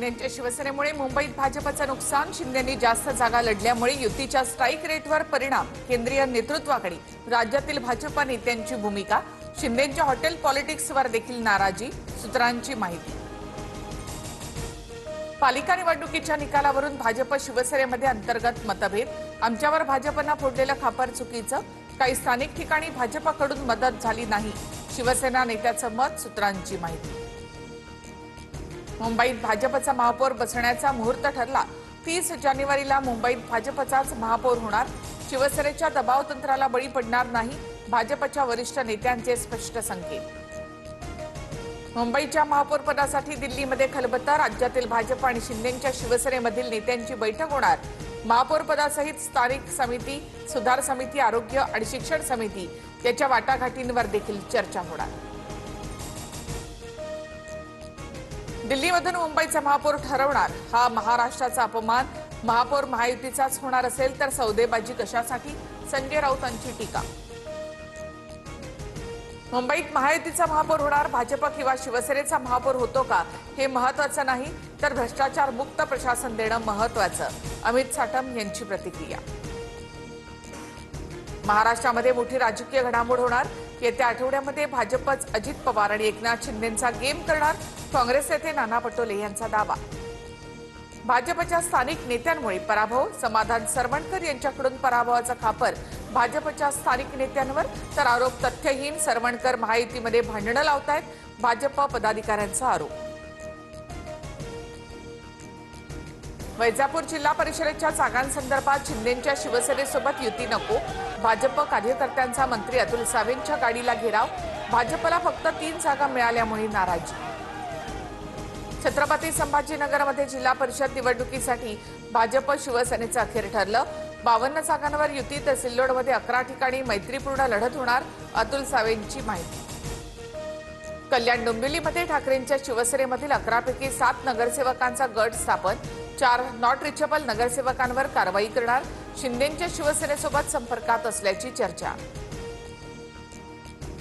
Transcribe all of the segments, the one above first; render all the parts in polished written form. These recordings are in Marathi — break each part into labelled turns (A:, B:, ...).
A: शिंदेच्या शिवसेनेमुळे मुंबईत भाजपचं नुकसान, शिंदेंनी जास्त जागा लढल्यामुळे युतीच्या स्ट्राईक रेटवर परिणाम, केंद्रीय नेतृत्वाकडे राज्यातील भाजप नेत्यांची भूमिका, शिंदेंच्या हॉटेल पॉलिटिक्सवर देखील नाराजी, सूत्रांची माहिती। पालिका निवडणुकीच्या निकालावरून भाजप शिवसेनेमध्ये अंतर्गत मतभेद, आमच्यावर भाजपनं फोडलेलं खापर चुकीचं, काही स्थानिक ठिकाणी भाजपकडून मदत झाली नाही, शिवसेना नेत्याचं मत, सूत्रांची माहिती। मुंबईत भाजपचा महापौर बसण्याचा मुहूर्त ठरला, 30 जानेवारीला मुंबईत भाजपचाच महापौर होणार, शिवसेनेच्या दबाव तंत्राला बळी पडणार नाही, भाजपच्या वरिष्ठ नेत्यांचे स्पष्ट संकेत। मुंबईच्या महापौर पदासाठी दिल्लीमध्ये खलबत्ता, राज्यातील भाजप आणि शिंदेच्या शिवसेनेमधील नेत्यांची बैठक होणार, महापौर पदासहित स्थानिक समिती, सुधार समिती, आरोग्य आणि शिक्षण समिती याच्या वाटाघाटींवर देखील चर्चा होणार। दिल्लीमधून मुंबईचा महापौर ठरवणार, हा महाराष्ट्राचा अपमान, महापौर महायुतीचाच होणार असेल तर सौदेबाजी कशासाठी, संजय राऊतांची टीका। मुंबईत महायुतीचा महापौर होणार, भाजप किंवा शिवसेनेचा महापौर होतो का हे महत्त्वाचं नाही, तर भ्रष्टाचार मुक्त प्रशासन देणं महत्त्वाचं, अमित साटम यांची प्रतिक्रिया। महाराष्ट्रामध्ये मोठी राजकीय घडामोड होणार, येत्या आठवड्यामध्ये भाजपच अजित पवार आणि एकनाथ शिंदेंचा गेम करणार, काँग्रेस नेते नाना पटोले यांचा दावा। भाजपच्या स्थानिक नेत्यांमुळे पराभव, समाधान सरवणकर यांच्याकडून पराभवाचा खापर भाजपच्या स्थानिक नेत्यांवर, तर आरोप तथ्यहीन, सरवणकर महायुतीमध्ये भांडणं लावतायत, भाजप पदाधिकाऱ्यांचा आरोप। वैजापूर जिल्हा परिषदेच्या जागांसंदर्भात शिंदेच्या शिवसेनेसोबत युती नको, भाजप कार्यकर्त्यांचा मंत्री अतुल सावेंच्या गाडीला घेराव, भाजपला फक्त 3 जागा मिळाल्यामुळे नाराजी। छत्रपती संभाजीनगरमध्ये जिल्हा परिषद निवडणुकीसाठी भाजप शिवसेनेचं अखेर ठरलं, 52 जागांवर युती, तर सिल्लोडमध्ये 11 ठिकाणी मैत्रीपूर्ण लढत होणार, अतुल सावेंची माहिती। कल्याण डोंबिवलीमध्ये ठाकरेंच्या शिवसेनेमधील 11 पैकी 7 नगरसेवकांचा गट स्थापन, 4 नॉट रिचेबल नगरसेवकांवर कारवाई करणार, शिंदेच्या शिवसेनेसोबत संपर्कात असल्याची चर्चा।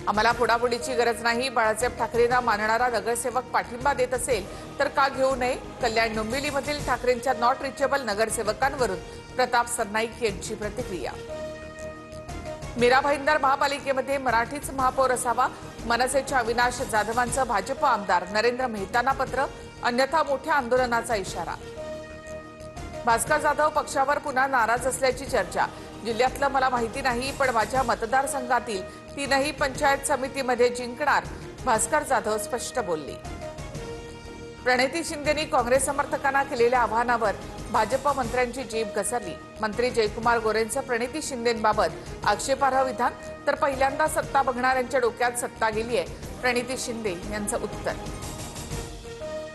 A: आम्हाला फोडाफोडीची गरज नाही, बाळासाहेब ठाकरेंना मानणारा नगरसेवक पाठिंबा देत असेल तर का घेऊ नये, कल्याण डोंबिवलीमधील ठाकरेंच्या नॉट रिचेबल नगरसेवकांवरून प्रताप सरनाईक यांची प्रतिक्रिया। मीरा भाईंदर महापालिकेमध्ये मराठीच महापौर असावा, मनसेच्या अविनाश जाधवांचं भाजप आमदार नरेंद्र मेहतांना पत्र, अन्यथा मोठ्या आंदोलनाचा इशारा। भास्कर जाधव पक्षावर पुन्हा नाराज असल्याची चर्चा, जिल्ह्यातलं मला माहिती नाही, पण माझ्या मतदारसंघातील 3ही पंचायत समितीमध्ये जिंकणार, भास्कर जाधव स्पष्ट बोलले। प्रणिती शिंदेंनी काँग्रेस समर्थकांना केलेल्या आवाहनावर भाजप मंत्र्यांची जीभ घसरली, मंत्री जयकुमार गोरेंचं प्रणिती शिंदेंबाबत आक्षेपार्ह विधान, तर पहिल्यांदा सत्ता बघणाऱ्यांच्या डोक्यात सत्ता गेलीय, प्रणिती शिंदे यांचं उत्तर।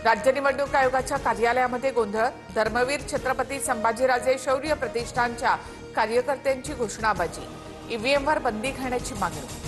A: राज्य निवडणूक आयोगाच्या कार्यालयामध्ये गोंधळ, धर्मवीर छत्रपती संभाजीराजे शौर्य प्रतिष्ठानच्या कार्यकर्त्यांची घोषणाबाजी, ईव्हीएमवर बंदी घालण्याची मागणी।